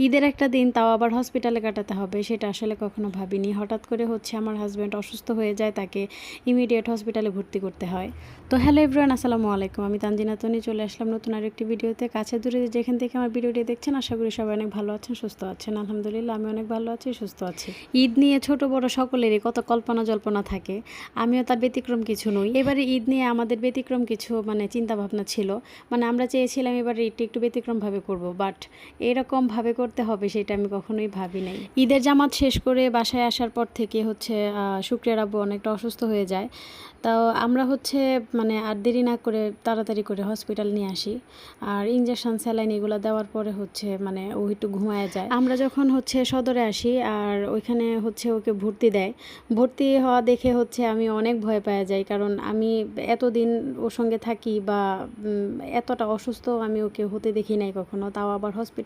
ঈদের একটা দিন তাও আবার হসপিটালে কাটাতে হবে সেটা আসলে কখনো ভাবিনি। হঠাৎ করে আমার হাজব্যান্ড অসুস্থ হয়ে যায়, তাকে ইমিডিয়েট হসপিটালে ভর্তি করতে হয়। তো হ্যালো এভরিওয়ান, আসসালামু আলাইকুম। আমি তানজিনা তনি চলে আসলাম নতুন আরেকটি ভিডিওতে। কাছে দূরে যেখান থেকে আমার ভিডিওটি দেখছেন, আশা করি সবাই অনেক ভালো আছেন, সুস্থ আছেন। আলহামদুলিল্লাহ আমি অনেক ভালো আছি, সুস্থ আছি। ঈদ নিয়ে ছোট বড় সকলেরই কত কল্পনা জল্পনা থাকে, আমিও তার ব্যতিক্রম কিছু নই। এবারে ঈদ নিয়ে আমাদের ব্যতিক্রম কিছু চিন্তা ভাবনা ছিল। আমরা চেয়েছিলাম এবারে ঈদটা একটু ব্যতিক্রমভাবে করব, বাট এরকমভাবে করতে হবে সেটা আমি কখনোই ভাবি নাই। ঈদের জামাত শেষ করে বাসায় আসার পর থেকে শুক্রিয়ার আব্বু অনেকটা অসুস্থ হয়ে যায়। তাও আমরা আর দেরি না করে তাড়াতাড়ি করে হসপিটাল নিয়ে আসি। আর ইঞ্জেকশন স্যালাইন এগুলো দেওয়ার পরে ও একটু ঘুমায় যায়। আমরা যখন সদরে আসি আর ওইখানে ওকে ভর্তি দেয়, ভর্তি হওয়া দেখে আমি অনেক ভয় পেয়ে যাই, কারণ আমি এতদিন ওর সঙ্গে থাকি বা এতটা অসুস্থ আমি ওকে হতে দেখি নাই কখনো, তাও আবার হসপিটাল